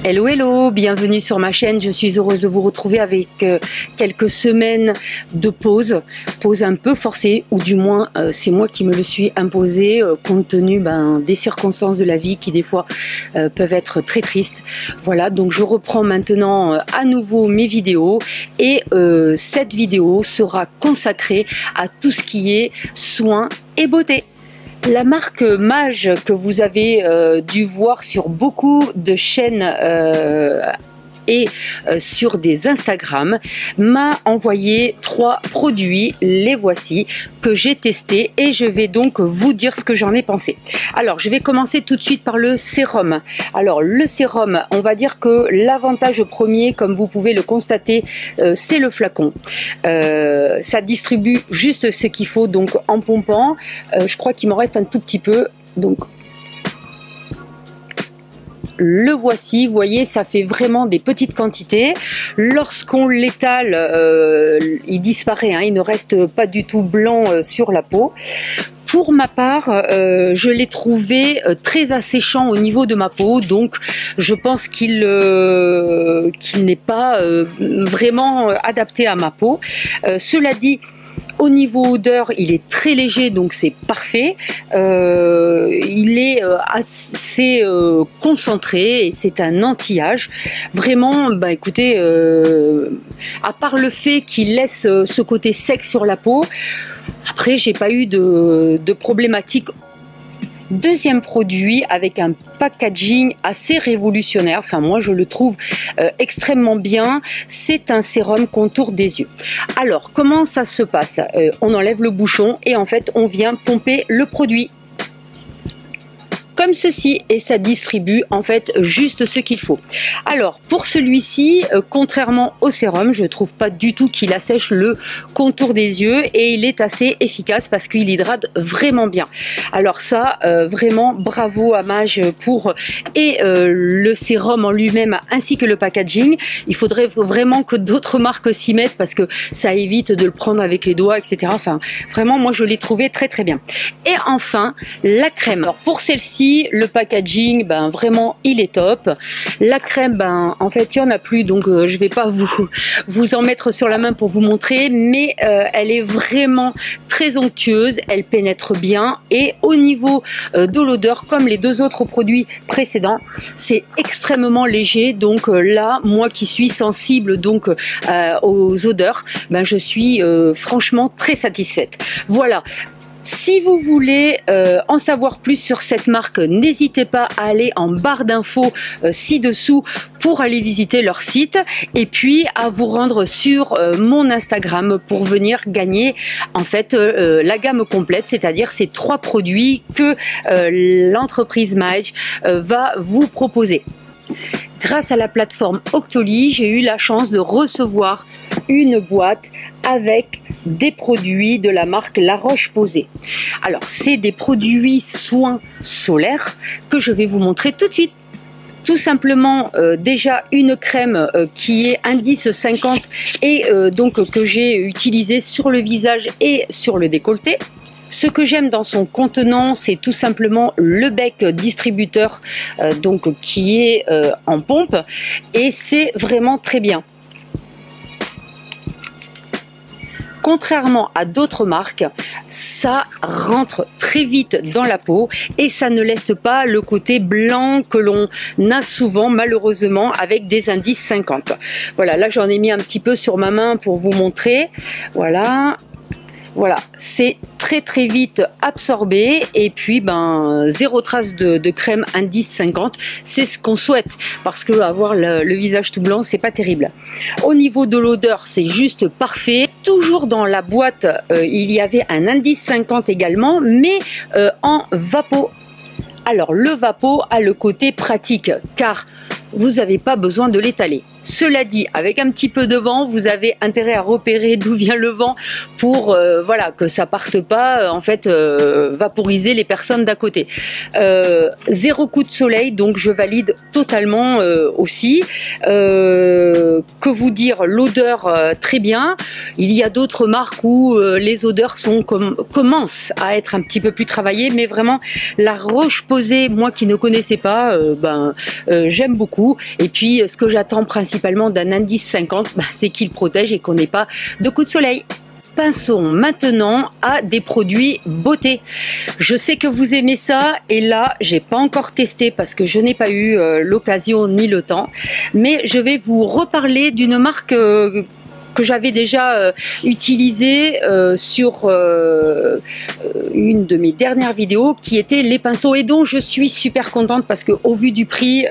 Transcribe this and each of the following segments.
Hello hello, bienvenue sur ma chaîne, je suis heureuse de vous retrouver avec quelques semaines de pause un peu forcée, ou du moins c'est moi qui me le suis imposé compte tenu des circonstances de la vie qui des fois peuvent être très tristes. Voilà, donc je reprends maintenant à nouveau mes vidéos et cette vidéo sera consacrée à tout ce qui est soins et beauté. La marque Mage que vous avez dû voir sur beaucoup de chaînes et sur des Instagram m'a envoyé 3 produits, les voici, que j'ai testés et je vais donc vous dire ce que j'en ai pensé. Alors je vais commencer tout de suite par le sérum. Alors le sérum, on va dire que l'avantage premier, comme vous pouvez le constater, c'est le flacon. Ça distribue juste ce qu'il faut, donc en pompant. Je crois qu'il m'en reste un tout petit peu, donc le voici, vous voyez, ça fait vraiment des petites quantités. Lorsqu'on l'étale, il disparaît, hein, il ne reste pas du tout blanc sur la peau. Pour ma part, je l'ai trouvé très asséchant au niveau de ma peau, donc je pense qu'il n'est pas vraiment adapté à ma peau. Cela dit, au niveau odeur, il est très léger, donc c'est parfait. Il est assez concentré et c'est un anti-âge. Vraiment, écoutez, à part le fait qu'il laisse ce côté sec sur la peau, après j'ai pas eu de problématique. Deuxième produit avec un packaging assez révolutionnaire, enfin moi je le trouve extrêmement bien, c'est un sérum contour des yeux. Alors comment ça se passe? On enlève le bouchon et en fait on vient pomper le produit comme ceci et ça distribue en fait juste ce qu'il faut. Alors pour celui-ci, contrairement au sérum, je trouve pas du tout qu'il assèche le contour des yeux et il est assez efficace parce qu'il hydrate vraiment bien. Alors ça, vraiment bravo à Mage pour le sérum en lui-même ainsi que le packaging. Il faudrait vraiment que d'autres marques s'y mettent parce que ça évite de le prendre avec les doigts, etc. Enfin vraiment moi je l'ai trouvé très très bien. Et enfin la crème. Alors pour celle-ci, le packaging, vraiment il est top. La crème, en fait il y en a plus, donc je vais pas vous en mettre sur la main pour vous montrer, mais elle est vraiment très onctueuse, elle pénètre bien et au niveau de l'odeur, comme les deux autres produits précédents, c'est extrêmement léger. Donc là, moi qui suis sensible donc aux odeurs, je suis franchement très satisfaite. Voilà. Si vous voulez en savoir plus sur cette marque, n'hésitez pas à aller en barre d'infos ci-dessous pour aller visiter leur site et puis à vous rendre sur mon Instagram pour venir gagner en fait la gamme complète, c'est-à-dire ces 3 produits que l'entreprise Mage va vous proposer. Grâce à la plateforme Octoly, j'ai eu la chance de recevoir une boîte avec des produits de la marque La Roche-Posay. Alors, c'est des produits soins solaires que je vais vous montrer tout de suite. Tout simplement, déjà une crème qui est indice 50 et donc que j'ai utilisée sur le visage et sur le décolleté. Ce que j'aime dans son contenant, c'est tout simplement le bec distributeur donc qui est en pompe et c'est vraiment très bien. Contrairement à d'autres marques, ça rentre très vite dans la peau et ça ne laisse pas le côté blanc que l'on a souvent malheureusement avec des indices 50. Voilà, là j'en ai mis un petit peu sur ma main pour vous montrer. Voilà. Voilà, c'est très vite absorbé et puis zéro trace de crème indice 50, c'est ce qu'on souhaite parce que avoir le visage tout blanc c'est pas terrible. Au niveau de l'odeur c'est juste parfait. Toujours dans la boîte il y avait un indice 50 également, mais en vapo. Alors le vapo a le côté pratique car vous n'avez pas besoin de l'étaler. Cela dit, avec un petit peu de vent, vous avez intérêt à repérer d'où vient le vent pour voilà, que ça parte pas en fait vaporiser les personnes d'à côté. 0 coup de soleil, donc je valide totalement aussi. Que vous dire, l'odeur très bien. Il y a d'autres marques où les odeurs commencent à être un petit peu plus travaillées, mais vraiment la Roche-Posay, moi qui ne connaissais pas, j'aime beaucoup. Et puis ce que j'attends principalement d'un indice 50, c'est qu'il protège et qu'on n'ait pas de coups de soleil. Passons maintenant à des produits beauté. Je sais que vous aimez ça et là j'ai pas encore testé parce que je n'ai pas eu l'occasion ni le temps, mais je vais vous reparler d'une marque que j'avais déjà utilisé sur une de mes dernières vidéos, qui était les pinceaux, et dont je suis super contente parce que au vu du prix,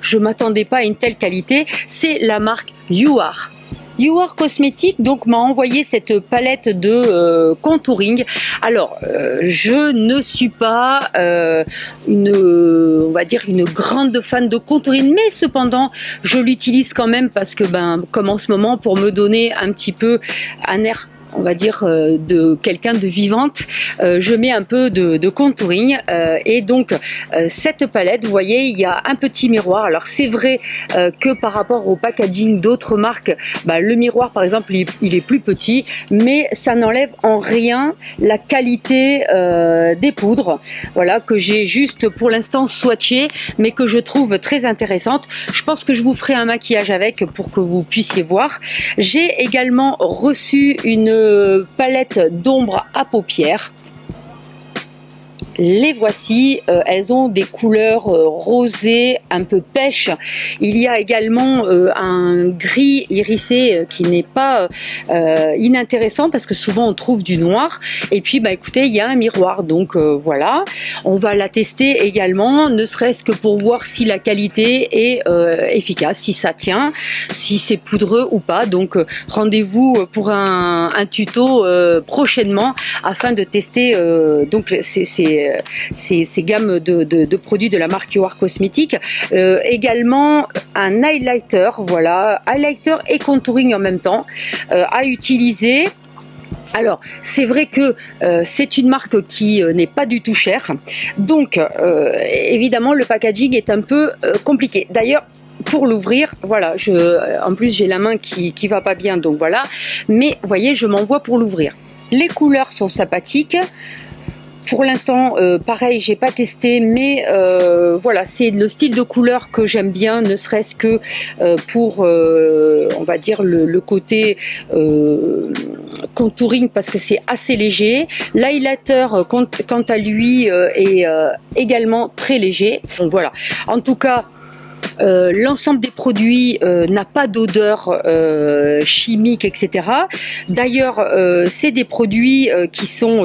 je m'attendais pas à une telle qualité. C'est la marque YouAre. YouAre Cosmétiques donc m'a envoyé cette palette de contouring. Alors je ne suis pas on va dire une grande fan de contouring, mais cependant je l'utilise quand même parce que comme en ce moment, pour me donner un petit peu un air, on va dire, de quelqu'un de vivante, je mets un peu de contouring et donc cette palette, vous voyez, il y a un petit miroir. Alors c'est vrai que par rapport au packaging d'autres marques, le miroir par exemple il est plus petit, mais ça n'enlève en rien la qualité des poudres, voilà, que j'ai juste pour l'instant swatché, mais que je trouve très intéressante. Je pense que je vous ferai un maquillage avec pour que vous puissiez voir. J'ai également reçu une palette d'ombre à paupières. Les voici, elles ont des couleurs rosées, un peu pêche. Il y a également un gris irisé qui n'est pas inintéressant parce que souvent on trouve du noir. Et puis écoutez, il y a un miroir, donc voilà. On va la tester également, ne serait-ce que pour voir si la qualité est efficace, si ça tient, si c'est poudreux ou pas. Donc rendez-vous pour un tuto prochainement afin de tester donc ces gammes de produits de la marque YouAre Cosmétiques. Également un highlighter, voilà, highlighter et contouring en même temps à utiliser. Alors, c'est vrai que c'est une marque qui n'est pas du tout chère, donc évidemment le packaging est un peu compliqué. D'ailleurs, pour l'ouvrir, voilà, en plus j'ai la main qui va pas bien, donc voilà, mais vous voyez, je m'envoie pour l'ouvrir. Les couleurs sont sympathiques. Pour l'instant, pareil, j'ai pas testé, mais voilà, c'est le style de couleur que j'aime bien, ne serait-ce que pour, on va dire, le côté contouring, parce que c'est assez léger. L'highlighter, quant à lui, est également très léger. Donc voilà, en tout cas, l'ensemble des produits n'a pas d'odeur chimique, etc. D'ailleurs, c'est des produits qui sont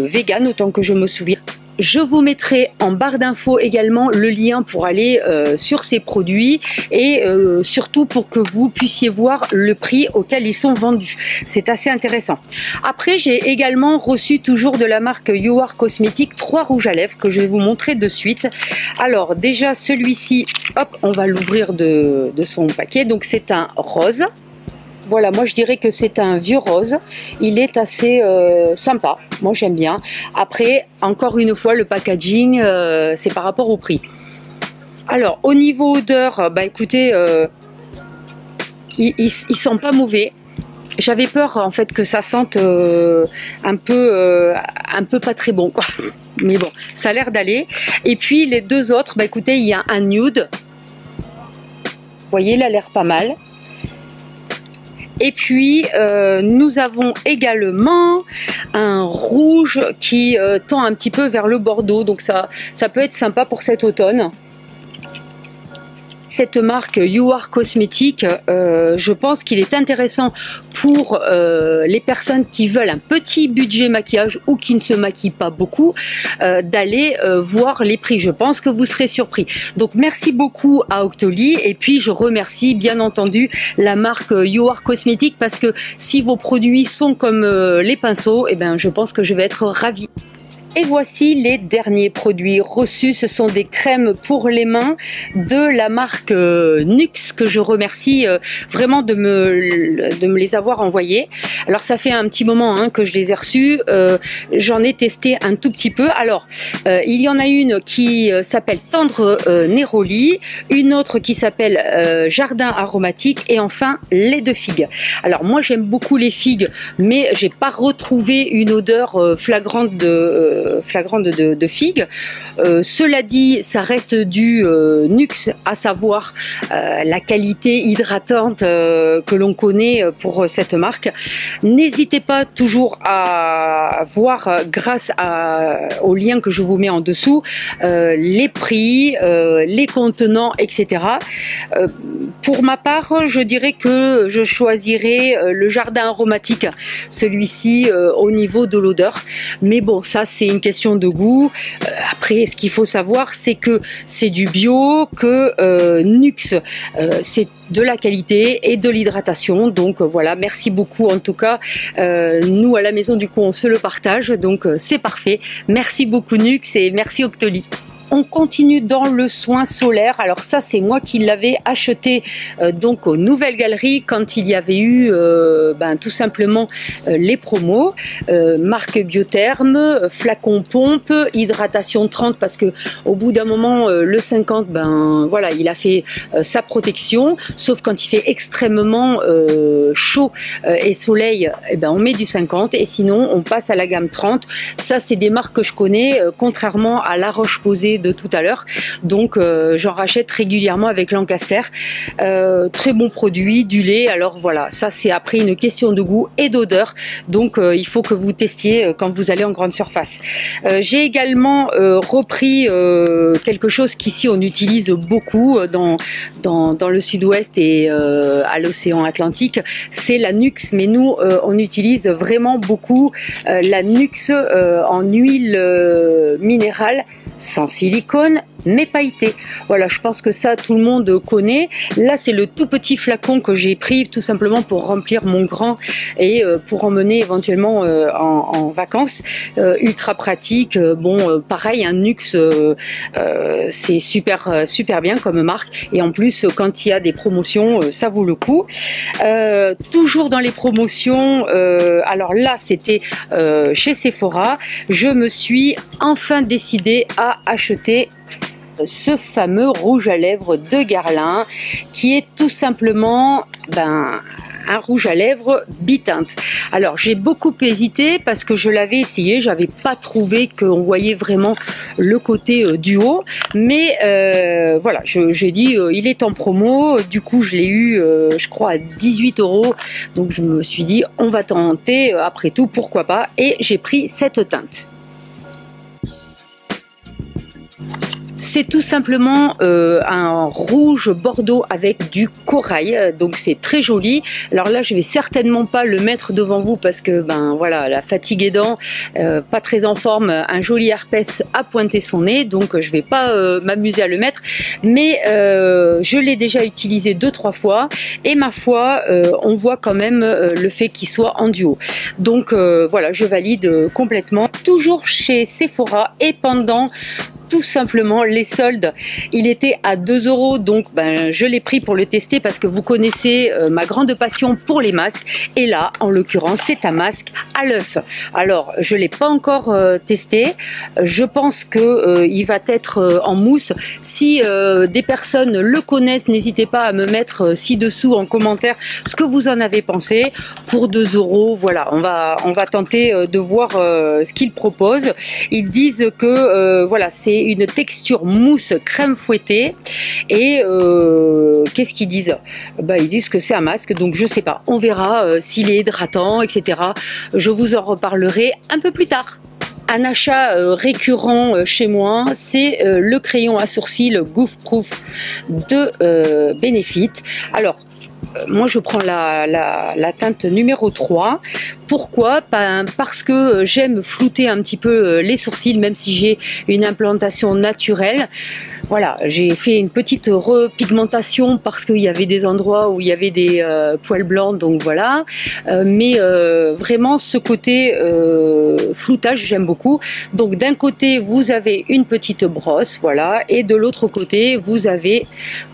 véganes, autant que je me souviens. Je vous mettrai en barre d'infos également le lien pour aller sur ces produits et surtout pour que vous puissiez voir le prix auquel ils sont vendus. C'est assez intéressant. Après, j'ai également reçu toujours de la marque YouAre Cosmétiques 3 rouges à lèvres que je vais vous montrer de suite. Alors déjà celui-ci, hop, on va l'ouvrir de son paquet. Donc c'est un rose. Voilà, moi je dirais que c'est un vieux rose. Il est assez sympa, moi j'aime bien. Après, encore une fois, le packaging, c'est par rapport au prix. Alors, au niveau odeur, écoutez, ils sont pas mauvais. J'avais peur en fait que ça sente un peu pas très bon, quoi. Mais bon, ça a l'air d'aller. Et puis les deux autres, écoutez, il y a un nude. Vous voyez, il a l'air pas mal. Et puis nous avons également un rouge qui tend un petit peu vers le bordeaux, donc ça peut être sympa pour cet automne. Cette marque YouAre Cosmétiques, je pense qu'il est intéressant pour les personnes qui veulent un petit budget maquillage ou qui ne se maquillent pas beaucoup, d'aller voir les prix. Je pense que vous serez surpris. Donc merci beaucoup à Octoly, et puis je remercie bien entendu la marque YouAre Cosmétiques, parce que si vos produits sont comme les pinceaux, je pense que je vais être ravie. Et voici les derniers produits reçus. Ce sont des crèmes pour les mains de la marque Nuxe, que je remercie vraiment de me les avoir envoyés. Alors ça fait un petit moment que je les ai reçus. J'en ai testé un tout petit peu. Alors il y en a une qui s'appelle Tendre Néroli, une autre qui s'appelle Jardin Aromatique et enfin lait de figue. Alors moi j'aime beaucoup les figues, mais j'ai pas retrouvé une odeur flagrante de figues. Cela dit, ça reste du Nuxe, à savoir la qualité hydratante que l'on connaît pour cette marque. N'hésitez pas toujours à voir, grâce au lien que je vous mets en dessous, les prix, les contenants, etc. Pour ma part, je dirais que je choisirais le Jardin Aromatique, celui-ci au niveau de l'odeur. Mais bon, ça c'est une question de goût. Après, ce qu'il faut savoir, c'est que c'est du bio, que Nuxe, c'est de la qualité et de l'hydratation. Donc voilà, merci beaucoup en tout cas. Nous à la maison du coup on se le partage, donc c'est parfait. Merci beaucoup Nuxe et merci Octoly. On continue dans le soin solaire. Alors ça c'est moi qui l'avais acheté donc aux Nouvelles Galeries quand il y avait eu tout simplement les promos. Marque Biotherme, flacon pompe, hydratation 30 parce que au bout d'un moment le 50 voilà, il a fait sa protection, sauf quand il fait extrêmement chaud et soleil, on met du 50 et sinon on passe à la gamme 30. Ça c'est des marques que je connais, contrairement à La Roche-Posay de tout à l'heure, donc j'en rachète régulièrement avec Lancaster. Très bon produit, du lait. Alors voilà, ça c'est après une question de goût et d'odeur, donc il faut que vous testiez quand vous allez en grande surface. J'ai également repris quelque chose qu'ici on utilise beaucoup dans le sud-ouest et à l'océan Atlantique, c'est la Nuxe, mais nous on utilise vraiment beaucoup la Nuxe en huile minérale, sans silicone mais pailleté. Voilà, je pense que ça tout le monde connaît. Là c'est le tout petit flacon que j'ai pris tout simplement pour remplir mon grand et pour emmener éventuellement en vacances. Ultra pratique. Bon, pareil, un Nuxe, c'est super bien comme marque et en plus quand il y a des promotions, ça vaut le coup. Toujours dans les promotions, alors là c'était chez Sephora, je me suis enfin décidée à acheter ce fameux rouge à lèvres de Guerlain qui est tout simplement un rouge à lèvres biteinte. Alors j'ai beaucoup hésité parce que je l'avais essayé, j'avais pas trouvé qu'on voyait vraiment le côté du haut, mais voilà, j'ai dit il est en promo, du coup je l'ai eu je crois à 18 €, donc je me suis dit on va tenter, après tout pourquoi pas, et j'ai pris cette teinte. C'est tout simplement un rouge bordeaux avec du corail, donc c'est très joli. Alors là je vais certainement pas le mettre devant vous parce que voilà, la fatigue aidant, pas très en forme, un joli herpès a pointé son nez, donc je vais pas m'amuser à le mettre, mais je l'ai déjà utilisé 2-3 fois et ma foi on voit quand même le fait qu'il soit en duo, donc voilà, je valide complètement. Toujours chez Sephora et pendant tout simplement les soldes, il était à 2 €, donc je l'ai pris pour le tester parce que vous connaissez ma grande passion pour les masques, et là en l'occurrence c'est un masque à l'œuf. Alors je l'ai pas encore testé, je pense que il va être en mousse. Si des personnes le connaissent, n'hésitez pas à me mettre ci-dessous en commentaire ce que vous en avez pensé. Pour 2 €, voilà, on va tenter de voir ce qu'ils proposent. Ils disent que voilà, c'est une texture mousse crème fouettée et qu'est-ce qu'ils disent? Ils disent que c'est un masque, donc je sais pas, on verra s'il est hydratant, etc. Je vous en reparlerai un peu plus tard. Un achat récurrent chez moi, c'est le crayon à sourcils Goof Proof de Benefit. Alors moi je prends la teinte numéro 3. Pourquoi? Parce que j'aime flouter un petit peu les sourcils, même si j'ai une implantation naturelle. Voilà, j'ai fait une petite repigmentation parce qu'il y avait des endroits où il y avait des poils blancs, donc voilà. Mais vraiment ce côté floutage, j'aime beaucoup. Donc d'un côté, vous avez une petite brosse, voilà, et de l'autre côté, vous avez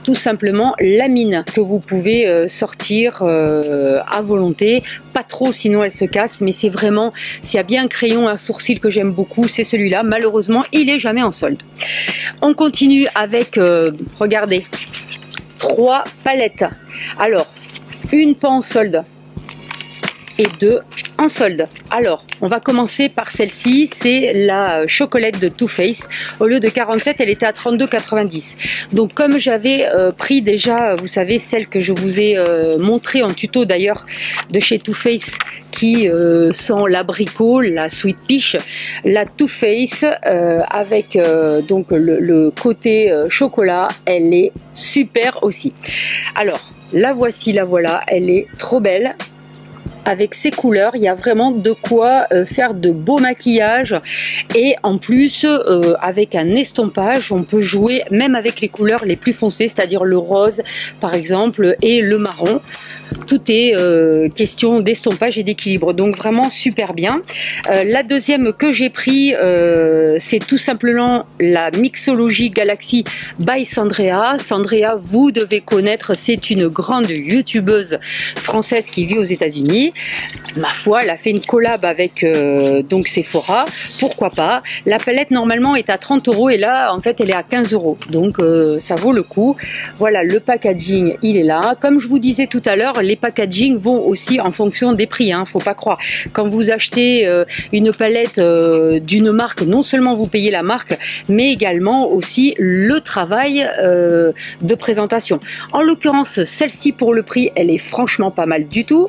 tout simplement la mine que vous pouvez sortir à volonté. Pas trop, sinon elle se casse, mais c'est vraiment, s'il y a bien un crayon à sourcil que j'aime beaucoup, c'est celui-là. Malheureusement, il est jamais en solde. On continue avec, regardez, 3 palettes. Alors, une pas en solde et 2 en solde. Alors, on va commencer par celle-ci, c'est la chocolate de Too Faced. Au lieu de 47, elle était à 32,90. Donc, comme j'avais pris déjà, vous savez, celle que je vous ai montré en tuto d'ailleurs de chez Too Faced, qui sent l'abricot, la sweet peach, la Too Faced avec donc le côté chocolat, elle est super aussi. Alors, la voici, la voilà, elle est trop belle. Avec ces couleurs, il y a vraiment de quoi faire de beaux maquillages et en plus avec un estompage, on peut jouer même avec les couleurs les plus foncées, c'est-à-dire le rose par exemple et le marron. Tout est question d'estompage et d'équilibre, donc vraiment super bien. La deuxième que j'ai pris, c'est tout simplement la Mixology Galaxy by Sandrea. Sandrea, vous devez connaître, c'est une grande youtubeuse française qui vit aux États-Unis. Ma foi, elle a fait une collab avec donc Sephora, pourquoi pas. La palette normalement est à 30 € et là en fait elle est à 15 €, donc ça vaut le coup. Voilà, le packaging il est là. Comme je vous disais tout à l'heure, les packaging vont aussi en fonction des prix, hein, faut pas croire. Quand vous achetez une palette d'une marque, non seulement vous payez la marque, mais également aussi le travail de présentation. En l'occurrence, celle-ci pour le prix, elle est franchement pas mal du tout.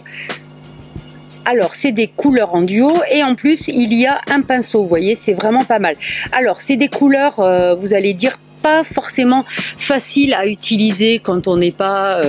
Alors, c'est des couleurs en duo et en plus, il y a un pinceau, vous voyez, c'est vraiment pas mal. Alors, c'est des couleurs, vous allez dire, pas forcément facile à utiliser quand on n'est pas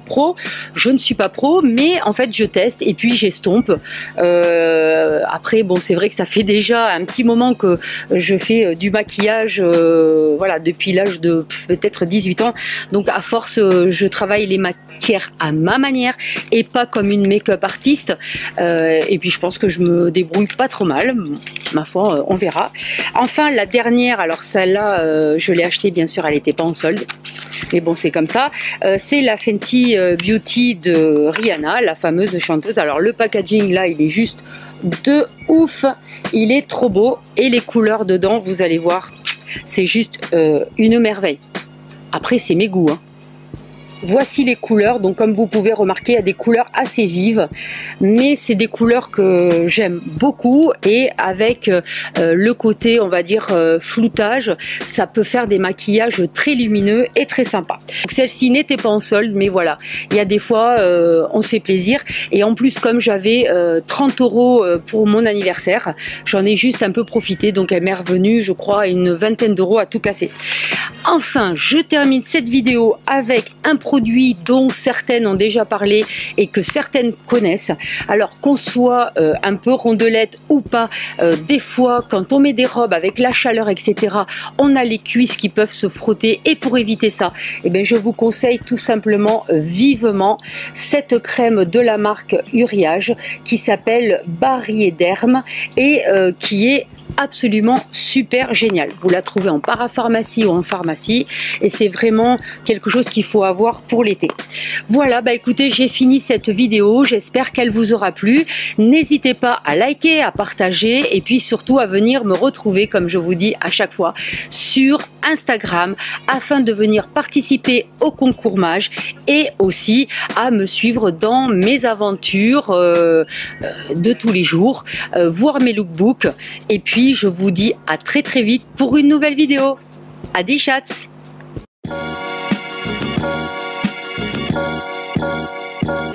pro. Je ne suis pas pro, mais en fait je teste et puis j'estompe. Après bon, c'est vrai que ça fait déjà un petit moment que je fais du maquillage, voilà, depuis l'âge de peut-être 18 ans. Donc à force, je travaille les matières à ma manière et pas comme une make-up artiste. Et puis je pense que je me débrouille pas trop mal. Ma foi, on verra. Enfin la dernière, alors celle-là, je l'ai achetée, bien sûr, elle n'était pas en solde. Mais bon, c'est comme ça. C'est la Fenty Beauty de Rihanna, la fameuse chanteuse. Alors, le packaging, là, il est juste de ouf. Il est trop beau. Et les couleurs dedans, vous allez voir, c'est juste une merveille. Après, c'est mes goûts, hein. Voici les couleurs, donc comme vous pouvez remarquer, il y a des couleurs assez vives, mais c'est des couleurs que j'aime beaucoup et avec le côté, on va dire, floutage, ça peut faire des maquillages très lumineux et très sympas. Celle-ci n'était pas en solde, mais voilà, il y a des fois, on se fait plaisir et en plus, comme j'avais 30 € pour mon anniversaire, j'en ai juste un peu profité, donc elle m'est revenue, je crois, une vingtaine d'euros à tout casser. Enfin, je termine cette vidéo avec un produit dont certaines ont déjà parlé et que certaines connaissent. Alors qu'on soit un peu rondelette ou pas, des fois quand on met des robes avec la chaleur etc, on a les cuisses qui peuvent se frotter et pour éviter ça, eh bien, je vous conseille tout simplement vivement cette crème de la marque Uriage qui s'appelle Bariéderm et qui est absolument super génial. Vous la trouvez en parapharmacie ou en pharmacie et c'est vraiment quelque chose qu'il faut avoir pour l'été. Voilà, bah écoutez, j'ai fini cette vidéo, j'espère qu'elle vous aura plu. N'hésitez pas à liker, à partager et puis surtout à venir me retrouver, comme je vous dis à chaque fois, sur Instagram afin de venir participer au concours Mage et aussi à me suivre dans mes aventures de tous les jours, voir mes lookbooks et puis je vous dis à très vite pour une nouvelle vidéo. Adi chats!